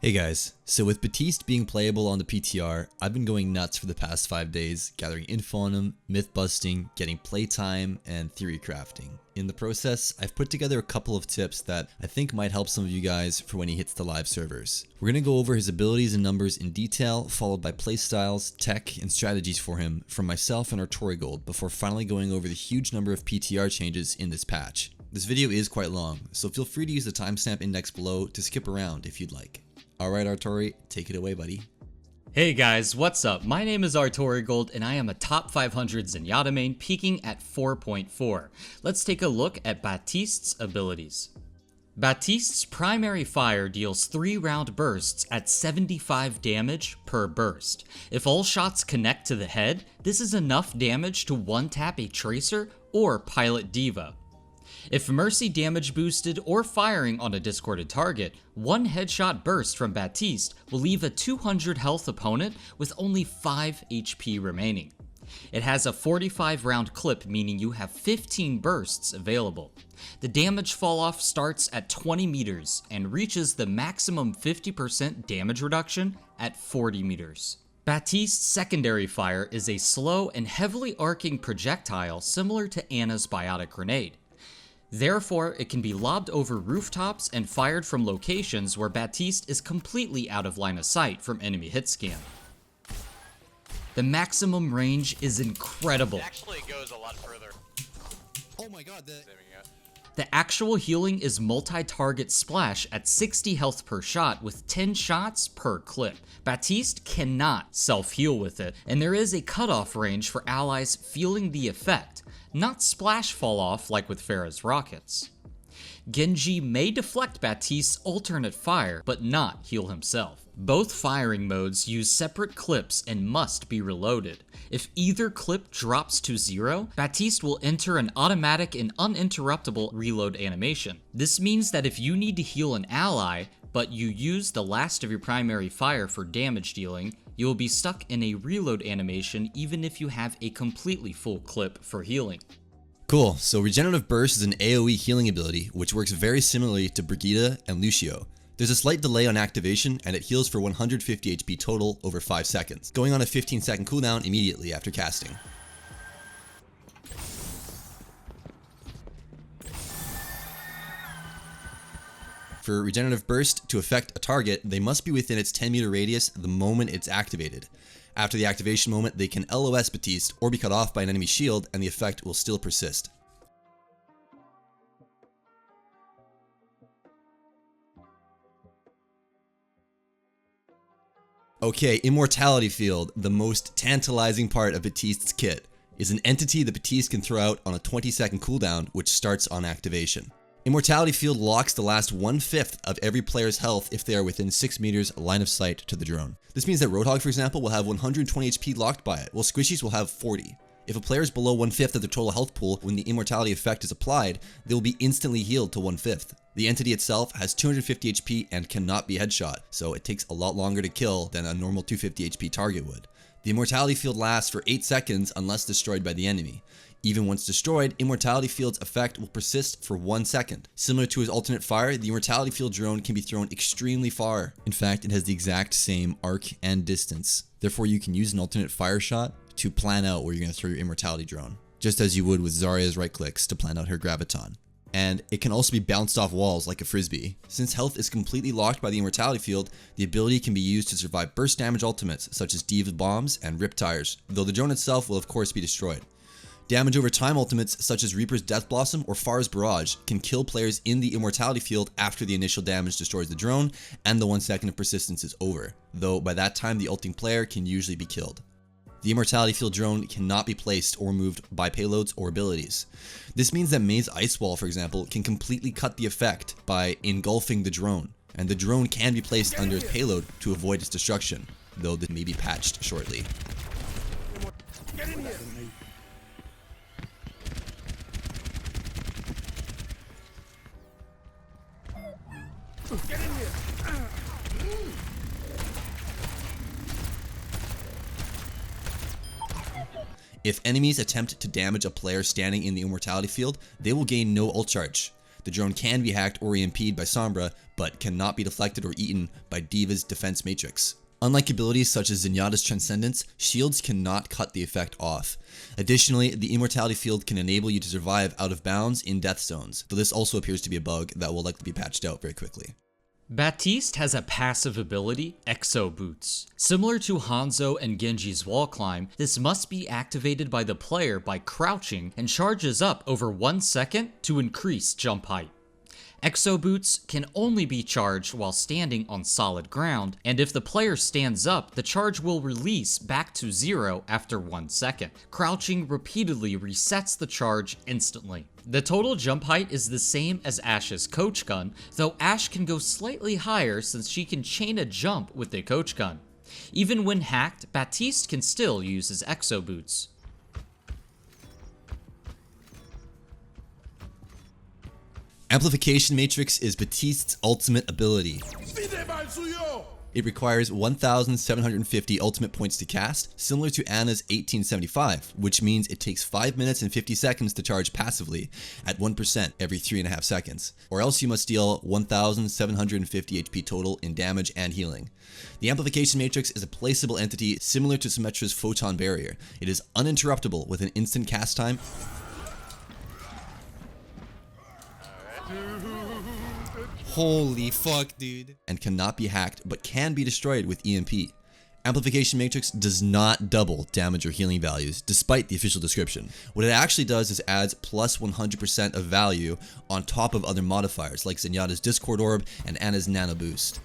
Hey guys, so with Baptiste being playable on the PTR, I've been going nuts for the past 5 days, gathering info on him, myth busting, getting playtime, and theory crafting. In the process, I've put together a couple of tips that I think might help some of you guys for when he hits the live servers. We're going to go over his abilities and numbers in detail, followed by playstyles, tech, and strategies for him from myself and Artorigold, before finally going over the huge number of PTR changes in this patch. This video is quite long, so feel free to use the timestamp index below to skip around if you'd like. Alright Artori, take it away buddy. Hey guys, what's up? My name is Artorigold and I am a top 500 Zenyatta main peaking at 4.4. Let's take a look at Baptiste's abilities. Baptiste's primary fire deals 3-round bursts at 75 damage per burst. If all shots connect to the head, this is enough damage to one-tap a Tracer or Pilot Diva. If Mercy damage boosted or firing on a discorded target, one headshot burst from Baptiste will leave a 200 health opponent with only 5 HP remaining. It has a 45 round clip, meaning you have 15 bursts available. The damage fall off starts at 20 meters and reaches the maximum 50% damage reduction at 40 meters. Baptiste's secondary fire is a slow and heavily arcing projectile similar to Ana's biotic grenade. Therefore, it can be lobbed over rooftops and fired from locations where Baptiste is completely out of line of sight from enemy hit scan. The maximum range is incredible. It actually goes a lot further. Oh my god, The actual healing is multi-target splash at 60 health per shot with 10 shots per clip. Baptiste cannot self-heal with it, and there is a cutoff range for allies feeling the effect, not splash fall off like with Pharah's rockets. Genji may deflect Baptiste's alternate fire, but not heal himself. Both firing modes use separate clips and must be reloaded. If either clip drops to 0, Baptiste will enter an automatic and uninterruptible reload animation. This means that if you need to heal an ally, but you use the last of your primary fire for damage dealing, you will be stuck in a reload animation even if you have a completely full clip for healing. Cool, so Regenerative Burst is an AoE healing ability which works very similarly to Brigida and Lucio. There's a slight delay on activation and it heals for 150 HP total over 5 seconds, going on a 15-second cooldown immediately after casting. For Regenerative Burst to affect a target, they must be within its 10-meter radius the moment it's activated. After the activation moment, they can LOS Baptiste or be cut off by an enemy shield and the effect will still persist. Okay, Immortality Field, the most tantalizing part of Baptiste's kit, is an entity that Baptiste can throw out on a 20-second cooldown which starts on activation. Immortality Field locks the last 1/5 of every player's health if they are within 6 meters line of sight to the drone. This means that Roadhog, for example, will have 120 HP locked by it, while Squishies will have 40. If a player is below 1/5 of the total health pool when the Immortality effect is applied, they will be instantly healed to 1/5. The entity itself has 250 HP and cannot be headshot, so it takes a lot longer to kill than a normal 250 HP target would. The Immortality Field lasts for 8 seconds unless destroyed by the enemy. Even once destroyed, Immortality Field's effect will persist for 1 second. Similar to his alternate fire, the Immortality Field drone can be thrown extremely far. In fact, it has the exact same arc and distance. Therefore, you can use an alternate fire shot to plan out where you're going to throw your Immortality drone, just as you would with Zarya's right clicks to plan out her graviton. And it can also be bounced off walls like a frisbee. Since health is completely locked by the Immortality Field, the ability can be used to survive burst damage ultimates such as Diva bombs and Rip Tires, though the drone itself will of course be destroyed. Damage over time ultimates such as Reaper's Death Blossom or Pharah's Barrage can kill players in the Immortality Field after the initial damage destroys the drone and the 1 second of persistence is over, though by that time the ulting player can usually be killed. The Immortality Field drone cannot be placed or moved by payloads or abilities. This means that Mei's Ice Wall, for example, can completely cut the effect by engulfing the drone, and the drone can be placed under its payload to avoid its destruction, though this may be patched shortly. Get in here. Get in here! If enemies attempt to damage a player standing in the Immortality Field, they will gain no ult charge. The drone can be hacked or EMP'd by Sombra, but cannot be deflected or eaten by D.Va's defense matrix. Unlike abilities such as Zenyatta's Transcendence, shields cannot cut the effect off. Additionally, the Immortality Field can enable you to survive out of bounds in death zones, though this also appears to be a bug that will likely be patched out very quickly. Baptiste has a passive ability, Exoboots. Similar to Hanzo and Genji's wall climb, this must be activated by the player by crouching and charges up over 1 second to increase jump height. Exoboots can only be charged while standing on solid ground, and if the player stands up, the charge will release back to 0 after 1 second. Crouching repeatedly resets the charge instantly. The total jump height is the same as Ashe's coach gun, though Ashe can go slightly higher since she can chain a jump with a coach gun. Even when hacked, Baptiste can still use his Exoboots. Amplification Matrix is Baptiste's ultimate ability. It requires 1,750 ultimate points to cast, similar to Ana's 1875, which means it takes 5 minutes and 50 seconds to charge passively at 1% every 3.5 seconds, or else you must deal 1,750 HP total in damage and healing. The Amplification Matrix is a placeable entity similar to Symmetra's Photon Barrier. It is uninterruptible with an instant cast time, holy fuck, dude, and cannot be hacked, but can be destroyed with EMP. Amplification Matrix does not double damage or healing values, despite the official description. What it actually does is adds plus 100% of value on top of other modifiers, like Zenyatta's Discord Orb and Ana's Nano Boost.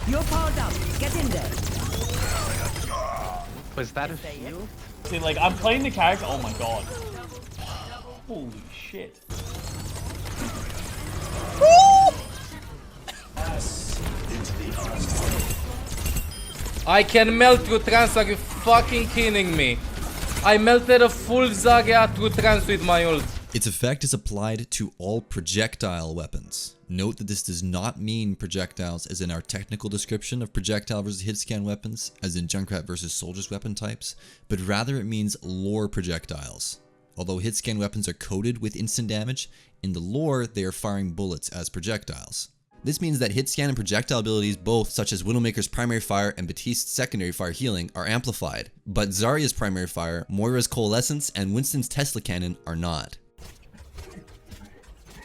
You're powered up. Get in there. Was that a field? See, like, I'm playing the character. Oh my god. Holy shit. I can melt through trance, are you fucking kidding me? I melted a full Zarya through trance with my ult. Its effect is applied to all projectile weapons. Note that this does not mean projectiles as in our technical description of projectile versus hit scan weapons, as in Junkrat versus Soldier's weapon types, but rather it means lore projectiles. Although hit scan weapons are coded with instant damage, in the lore they are firing bullets as projectiles. This means that hit scan and projectile abilities both, such as Widowmaker's primary fire and Baptiste's secondary fire healing, are amplified, but Zarya's primary fire, Moira's coalescence, and Winston's Tesla cannon are not.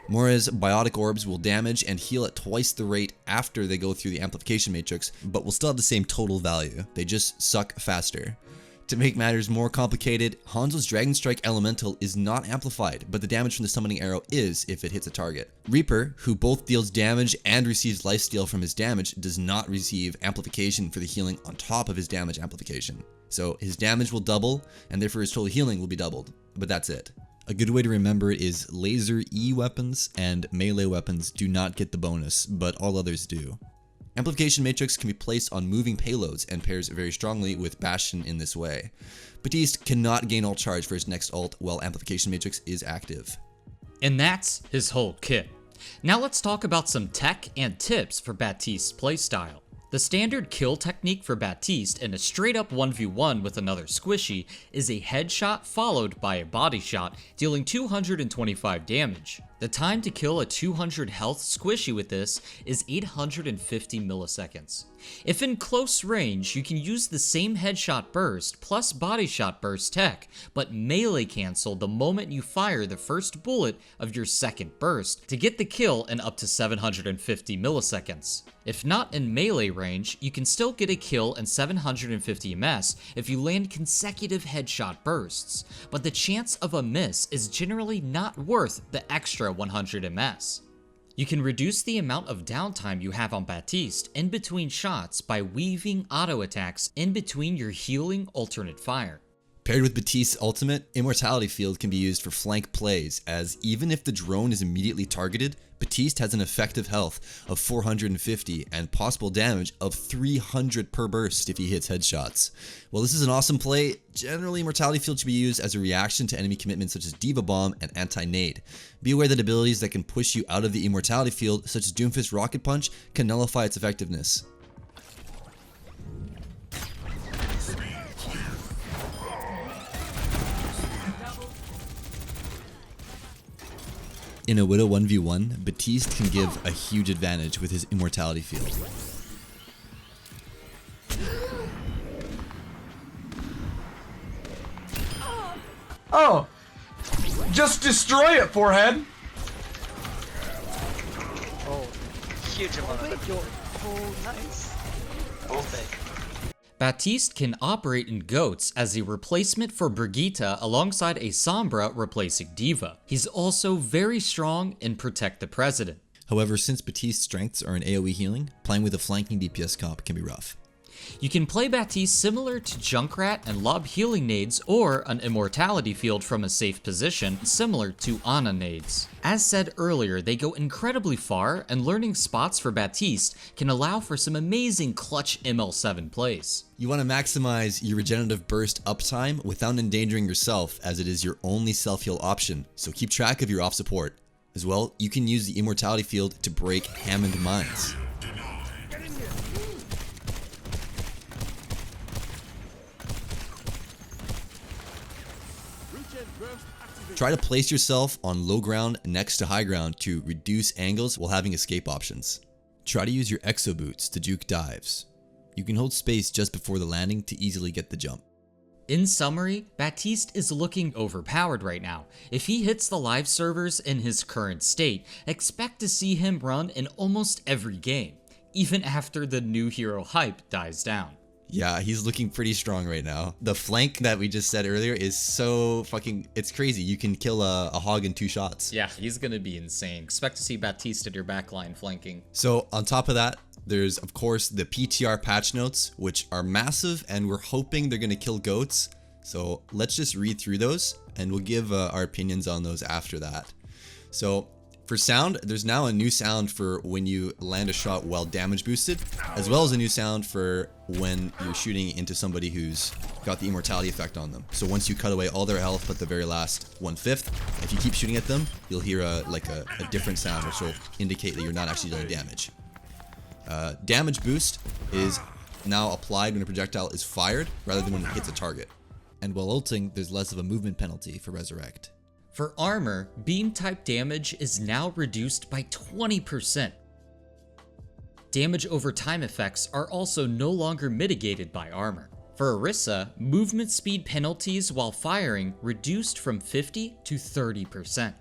Moira's biotic orbs will damage and heal at twice the rate after they go through the amplification matrix, but will still have the same total value. They just suck faster. To make matters more complicated, Hanzo's Dragon Strike Elemental is not amplified, but the damage from the summoning arrow is if it hits a target. Reaper, who both deals damage and receives lifesteal from his damage, does not receive amplification for the healing on top of his damage amplification. So his damage will double, and therefore his total healing will be doubled, but that's it. A good way to remember it is laser E weapons and melee weapons do not get the bonus, but all others do. Amplification Matrix can be placed on moving payloads and pairs very strongly with Bastion in this way. Baptiste cannot gain ult charge for his next ult while Amplification Matrix is active. And that's his whole kit. Now let's talk about some tech and tips for Baptiste's playstyle. The standard kill technique for Baptiste in a straight up 1v1 with another squishy is a headshot followed by a body shot, dealing 225 damage. The time to kill a 200 health squishy with this is 850 milliseconds. If in close range, you can use the same headshot burst plus body shot burst tech, but melee cancel the moment you fire the first bullet of your second burst to get the kill in up to 750 milliseconds. If not in melee range, you can still get a kill in 750 ms if you land consecutive headshot bursts, but the chance of a miss is generally not worth the extra 100 ms. You can reduce the amount of downtime you have on Baptiste in between shots by weaving auto attacks in between your healing alternate fire. Paired with Baptiste's ultimate, Immortality Field can be used for flank plays, as even if the drone is immediately targeted, Baptiste has an effective health of 450 and possible damage of 300 per burst if he hits headshots. While this is an awesome play, generally Immortality Field should be used as a reaction to enemy commitments such as Diva Bomb and Anti-Nade. Be aware that abilities that can push you out of the Immortality Field, such as Doomfist Rocket Punch, can nullify its effectiveness. In a Widow 1v1, Baptiste can give a huge advantage with his Immortality Field. Oh! Just destroy it, forehead! Oh, huge amount of it. Oh, nice. Take. Baptiste can operate in goats as a replacement for Brigitte alongside a Sombra replacing D.Va. He's also very strong in Protect the President. However, since Baptiste's strengths are in AoE healing, playing with a flanking DPS comp can be rough. You can play Baptiste similar to Junkrat and lob healing nades or an Immortality Field from a safe position similar to Ana nades. As said earlier, they go incredibly far, and learning spots for Baptiste can allow for some amazing clutch ML7 plays. You want to maximize your Regenerative Burst uptime without endangering yourself, as it is your only self-heal option, so keep track of your off support. As well, you can use the Immortality Field to break Hammond mines. Try to place yourself on low ground next to high ground to reduce angles while having escape options. Try to use your Exoboots to juke dives. You can hold space just before the landing to easily get the jump. In summary, Baptiste is looking overpowered right now. If he hits the live servers in his current state, expect to see him run in almost every game, even after the new hero hype dies down. Yeah, he's looking pretty strong right now. The flank that we just said earlier is so fucking, it's crazy. You can kill a hog in 2 shots. Yeah, he's gonna be insane. Expect to see Baptiste at your backline flanking. So on top of that, there's of course the PTR patch notes, which are massive, and we're hoping they're gonna kill goats. So let's just read through those and we'll give our opinions on those after that. So for sound, there's now a new sound for when you land a shot while damage boosted, as well as a new sound for when you're shooting into somebody who's got the immortality effect on them. So once you cut away all their health but the very last 1/5, if you keep shooting at them, you'll hear a different sound, which will indicate that you're not actually dealing damage. Damage boost is now applied when a projectile is fired rather than when it hits a target. And while ulting, there's less of a movement penalty for Resurrect. For armor, beam type damage is now reduced by 20%. Damage over time effects are also no longer mitigated by armor. For Orisa, movement speed penalties while firing reduced from 50 to 30%.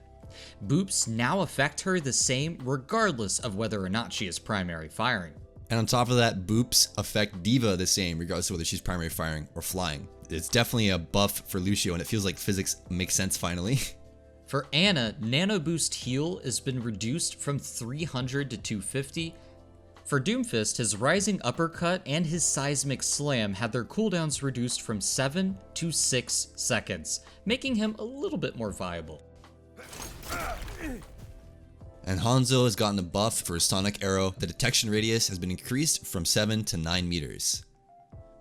Boops now affect her the same regardless of whether or not she is primary firing. And on top of that, boops affect D.Va the same regardless of whether she's primary firing or flying. It's definitely a buff for Lucio, and it feels like physics makes sense finally. For Ana, Nano Boost Heal has been reduced from 300 to 250. For Doomfist, his Rising Uppercut and his Seismic Slam had their cooldowns reduced from 7 to 6 seconds, making him a little bit more viable. And Hanzo has gotten a buff for his Sonic Arrow. The detection radius has been increased from 7 to 9 meters.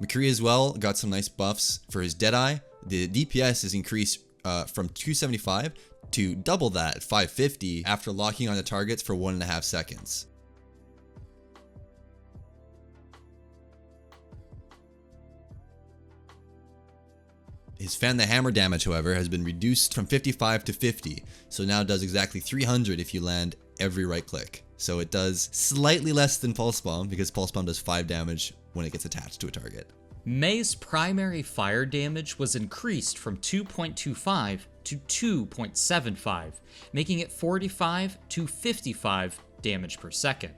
McCree as well got some nice buffs. For his Deadeye, the DPS is increased from 275 to double that at 550 after locking on the targets for 1.5 seconds. His Fan the Hammer damage, however, has been reduced from 55 to 50, so now does exactly 300 if you land every right click. So it does slightly less than Pulse Bomb, because Pulse Bomb does 5 damage when it gets attached to a target. Mei's primary fire damage was increased from 2.25 to 2.75, making it 45 to 55 damage per second.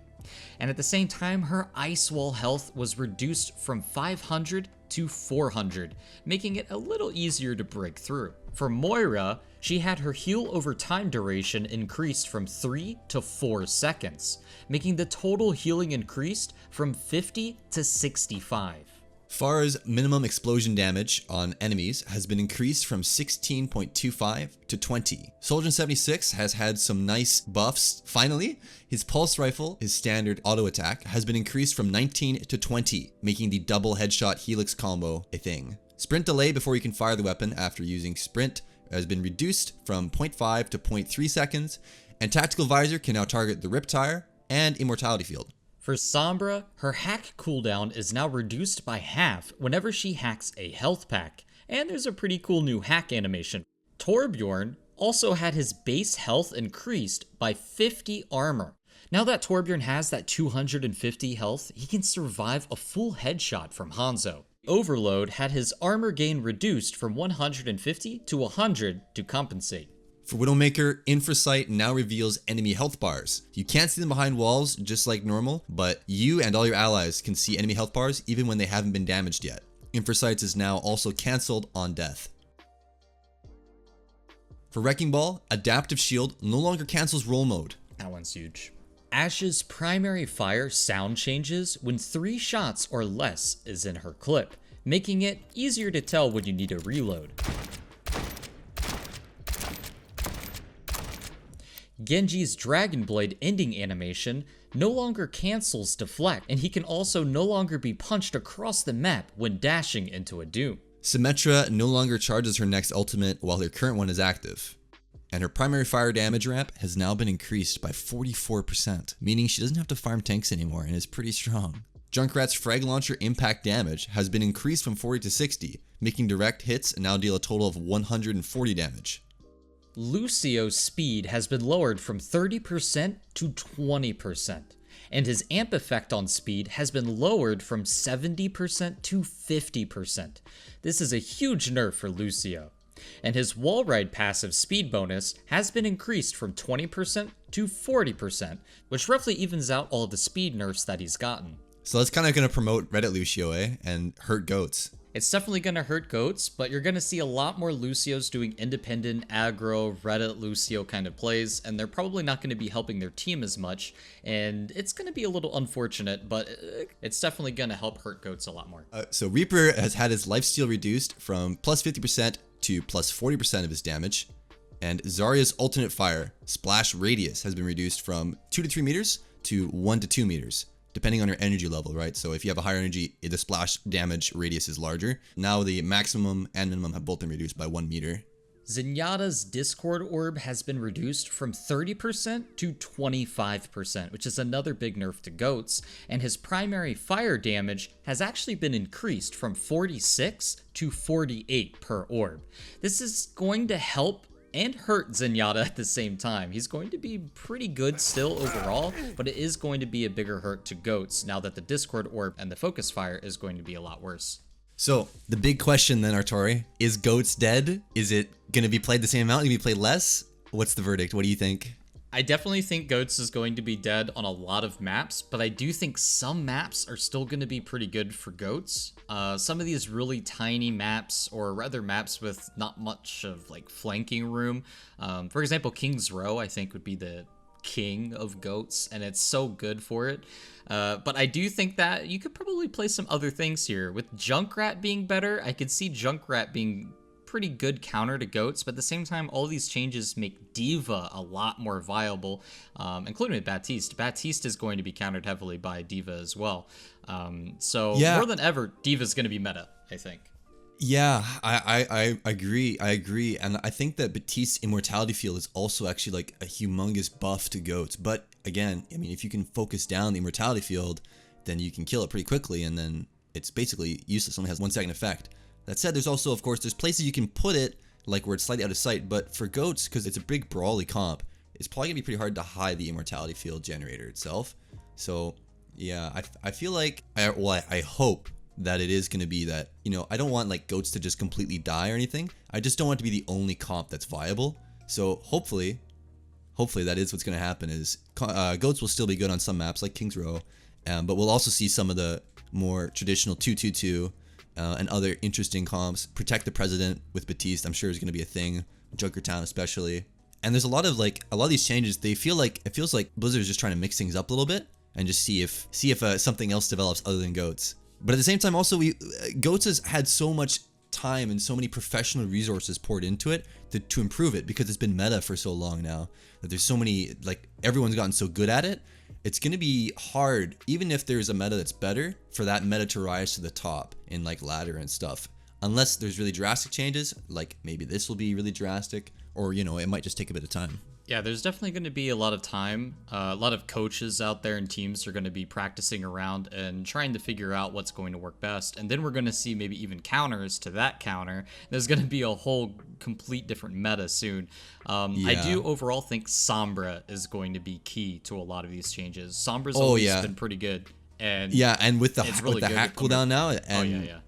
And at the same time, her Ice Wall health was reduced from 500 to 400, making it a little easier to break through. For Moira, she had her heal over time duration increased from 3 to 4 seconds, making the total healing increased from 50 to 65. Pharah's minimum explosion damage on enemies has been increased from 16.25 to 20. Soldier 76 has had some nice buffs. Finally, his pulse rifle, his standard auto attack, has been increased from 19 to 20, making the double headshot helix combo a thing. Sprint delay before you can fire the weapon after using sprint has been reduced from 0.5 to 0.3 seconds, and tactical visor can now target the Riptire and Immortality Field. For Sombra, her hack cooldown is now reduced by half whenever she hacks a health pack, and there's a pretty cool new hack animation. Torbjorn, also had his base health increased by 50 armor. Now that Torbjorn has that 250 health, he can survive a full headshot from Hanzo. Overload had his armor gain reduced from 150 to 100 to compensate. For Widowmaker, Infrasight now reveals enemy health bars. You can't see them behind walls just like normal, but you and all your allies can see enemy health bars even when they haven't been damaged yet. Infrasight is now also cancelled on death. For Wrecking Ball, Adaptive Shield no longer cancels roll mode. That one's huge. Ashe's primary fire sound changes when 3 shots or less is in her clip, making it easier to tell when you need a reload. Genji's Dragon Blade ending animation no longer cancels deflect, and he can also no longer be punched across the map when dashing into a Doom. Symmetra no longer charges her next ultimate while her current one is active. And her primary fire damage ramp has now been increased by 44%, meaning she doesn't have to farm tanks anymore and is pretty strong. Junkrat's frag launcher impact damage has been increased from 40 to 60, making direct hits now deal a total of 140 damage. Lucio's speed has been lowered from 30% to 20%, and his amp effect on speed has been lowered from 70% to 50%. This is a huge nerf for Lucio. And his wall ride passive speed bonus has been increased from 20% to 40%, which roughly evens out all the speed nerfs that he's gotten. So that's kind of going to promote Reddit Lucio, and hurt goats. It's definitely going to hurt goats, but you're going to see a lot more Lucios doing independent, aggro, Reddit Lucio kind of plays, and they're probably not going to be helping their team as much, and it's going to be a little unfortunate, but it's definitely going to help hurt goats a lot more. So Reaper has had his lifesteal reduced from plus 50% to plus 40% of his damage, and Zarya's alternate fire splash radius has been reduced from 2 to 3 meters to 1 to 2 meters. Depending on your energy level, right? So if you have a higher energy, the splash damage radius is larger. Now the maximum and minimum have both been reduced by 1 meter. Zenyatta's Discord Orb has been reduced from 30% to 25%, which is another big nerf to goats, and his primary fire damage has actually been increased from 46 to 48 per orb. This is going to help and hurt Zenyatta at the same time. He's going to be pretty good still overall, but it is going to be a bigger hurt to goats now that the Discord Orb and the Focus Fire is going to be a lot worse. So the big question then, Artori, is goats dead? Is it going to be played the same amount? Going to be played less? What's the verdict? What do you think? I definitely think goats is going to be dead on a lot of maps, but I do think some maps are still going to be pretty good for goats. Some of these really tiny maps, or rather maps with not much of like flanking room. For example, King's Row I think would be the king of goats, and it's so good for it. But I do think that you could probably play some other things here. With Junkrat being better, I could see Junkrat being pretty good counter to goats, but at the same time, all these changes make D.Va a lot more viable, including with Baptiste. Baptiste is going to be countered heavily by D.Va as well. So yeah, more than ever, D.Va is going to be meta, I think. Yeah, I agree. And I think that Baptiste's Immortality Field is also actually like a humongous buff to goats. But again, I mean, if you can focus down the Immortality Field, then you can kill it pretty quickly, and then it's basically useless. It only has 1 second effect. That said, there's also, of course, there's places you can put it, like where it's slightly out of sight, but for goats, because it's a big brawly comp, it's probably gonna be pretty hard to hide the Immortality Field generator itself. So yeah, I feel like, I hope that it is gonna be that, you know, I don't want like goats to just completely die or anything. I just don't want it to be the only comp that's viable. So hopefully that is what's gonna happen, is goats will still be good on some maps like King's Row, but we'll also see some of the more traditional 2-2-2 and other interesting comps. Protect the President with Baptiste, I'm sure is going to be a thing. Junkertown especially. And there's a lot of these changes. It feels like Blizzard's just trying to mix things up a little bit and just see if something else develops other than goats. But at the same time, also goats has had so much time and so many professional resources poured into it to improve it, because it's been meta for so long now that there's so many, like, everyone's gotten so good at it. It's going to be hard, even if there's a meta that's better, for that meta to rise to the top in like ladder and stuff. Unless there's really drastic changes, like maybe this will be really drastic, or, you know, it might just take a bit of time. Yeah, there's definitely going to be a lot of time. A lot of coaches out there and teams are going to be practicing around and trying to figure out what's going to work best. And then we're going to see maybe even counters to that counter. There's going to be a whole complete different meta soon. I do overall think Sombra is going to be key to a lot of these changes. Sombra's always been pretty good. And and with the really hack cooldown now, and yeah.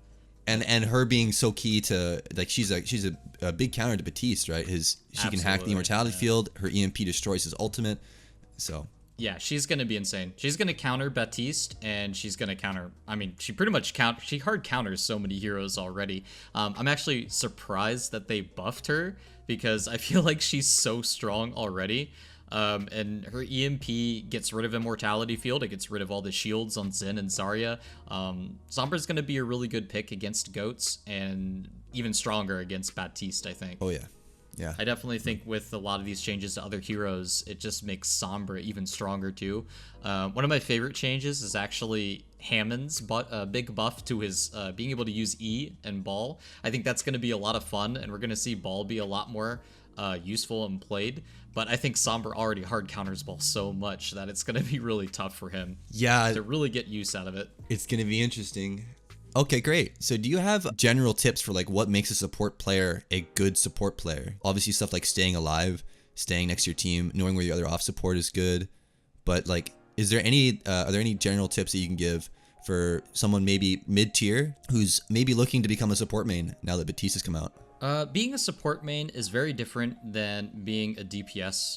And her being so key to, like, she's a big counter to Baptiste, right? She can hack the Immortality Field. Her EMP destroys his ultimate. So yeah, she's gonna be insane. She's gonna counter Baptiste, and she's gonna counter. I mean, she pretty much she hard counters so many heroes already. I'm actually surprised that they buffed her because I feel like she's so strong already. And her EMP gets rid of Immortality Field. It gets rid of all the shields on Zen and Zarya. Sombra's going to be a really good pick against Goats and even stronger against Baptiste, I think. Oh, yeah. Yeah. I definitely think with a lot of these changes to other heroes, it just makes Sombra even stronger too. One of my favorite changes is actually Hammond's big buff to his being able to use E and Ball. I think that's going to be a lot of fun, and we're going to see Ball be a lot more useful and played. But I think Sombra already hard counters Ball so much that it's going to be really tough for him to really get use out of it. It's going to be interesting. Okay, great. So do you have general tips for like what makes a support player a good support player? Obviously stuff like staying alive, staying next to your team, knowing where your other off support is good. But like, are there any general tips that you can give for someone maybe mid-tier who's maybe looking to become a support main now that Baptiste has come out? Being a support main is very different than being a DPS.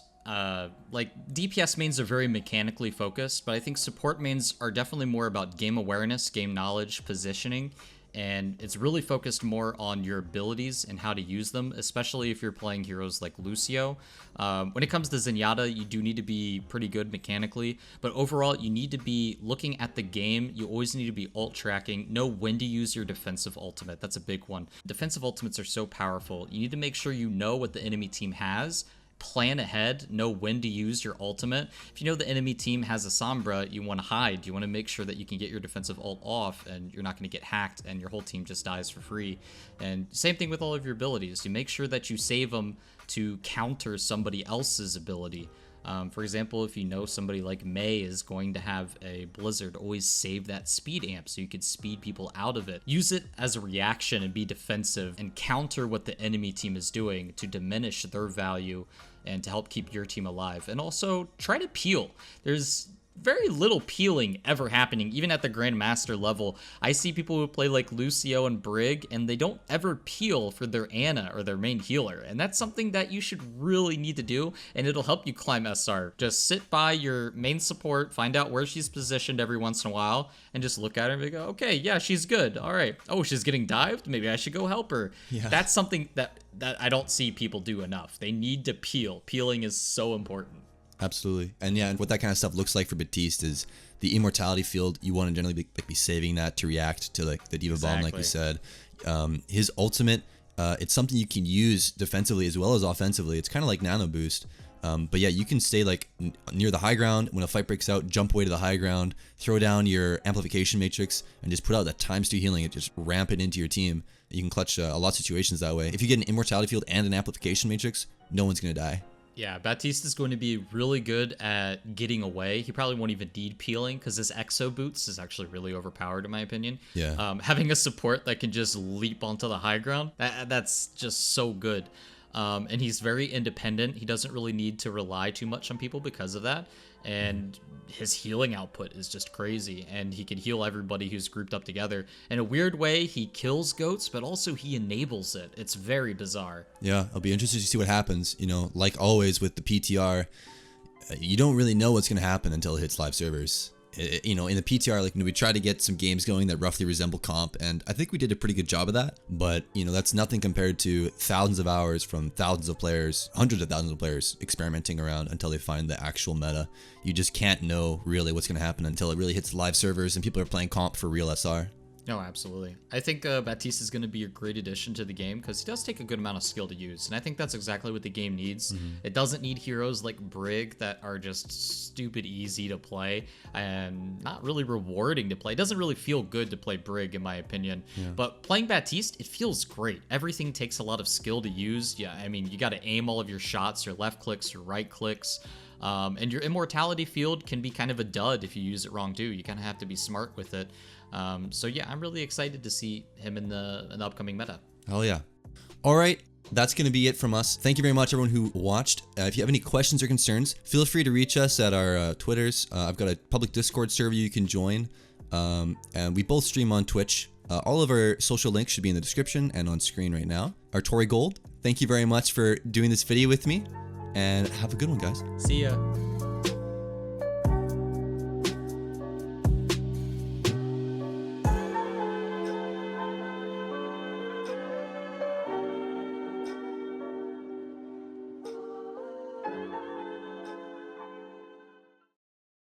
Like, DPS mains are very mechanically focused, but I think support mains are definitely more about game awareness, game knowledge, positioning, and it's really focused more on your abilities and how to use them, especially if you're playing heroes like Lucio. When it comes to Zenyatta, you do need to be pretty good mechanically, but overall, you need to be looking at the game. You always need to be ult tracking, know when to use your defensive ultimate. That's a big one. Defensive ultimates are so powerful. You need to make sure you know what the enemy team has, plan ahead, know when to use your ultimate. If you know the enemy team has a Sombra, you want to hide. You want to make sure that you can get your defensive ult off and you're not going to get hacked and your whole team just dies for free. And same thing with all of your abilities. You make sure that you save them to counter somebody else's ability. For example, if you know somebody like Mei is going to have a Blizzard, always save that speed amp so you could speed people out of it. Use it as a reaction and be defensive and counter what the enemy team is doing to diminish their value and to help keep your team alive. And also try to peel. There's very little peeling ever happening, even at the Grandmaster level. I see people who play like Lucio and Brig, and they don't ever peel for their Ana or their main healer. And that's something that you should really need to do, and it'll help you climb SR. Just sit by your main support, find out where she's positioned every once in a while, and just look at her and go, okay, yeah, she's good. All right. Oh, she's getting dived? Maybe I should go help her. Yeah. That's something that I don't see people do enough. They need to peel. Peeling is so important. Absolutely. And yeah, what that kind of stuff looks like for Baptiste is the Immortality Field. You want to generally be saving that to react to like the Diva Bomb, like you said. His ultimate, it's something you can use defensively as well as offensively. It's kind of like Nano Boost. But yeah, you can stay like near the high ground. When a fight breaks out, jump away to the high ground, throw down your Amplification Matrix, and just put out that ×2 healing. It just ramp it into your team. You can clutch a lot of situations that way. If you get an Immortality Field and an Amplification Matrix, no one's going to die. Yeah, Baptiste is going to be really good at getting away. He probably won't even need peeling because his Exoboots is actually really overpowered in my opinion. Yeah. Having a support that can just leap onto the high ground, that's just so good. And he's very independent. He doesn't really need to rely too much on people because of that. And his healing output is just crazy. And he can heal everybody who's grouped up together. In a weird way, he kills goats, but also he enables it. It's very bizarre. Yeah, I'll be interested to see what happens. You know, like always with the PTR, you don't really know what's going to happen until it hits live servers. You know, in the PTR, like, we try to get some games going that roughly resemble comp, and I think we did a pretty good job of that. But, you know, that's nothing compared to thousands of hours from thousands of players, hundreds of thousands of players experimenting around until they find the actual meta. You just can't know really what's going to happen until it really hits live servers and people are playing comp for real SR. No, absolutely. I think Baptiste is going to be a great addition to the game because he does take a good amount of skill to use, and I think that's exactly what the game needs. It doesn't need heroes like Brig that are just stupid easy to play and not really rewarding to play. It doesn't really feel good to play Brig, in my opinion. But playing Baptiste, it feels great. Everything takes a lot of skill to use. Yeah, I mean, you got to aim all of your shots, your left clicks, your right clicks. And your Immortality Field can be kind of a dud if you use it wrong too. You kind of have to be smart with it. So yeah, I'm really excited to see him in the upcoming meta. Hell yeah. All right, that's going to be it from us. Thank you very much, everyone who watched. If you have any questions or concerns, feel free to reach us at our Twitters. I've got a public Discord server you can join. And we both stream on Twitch. All of our social links should be in the description and on screen right now. Artorigold, thank you very much for doing this video with me. And have a good one, guys. See ya.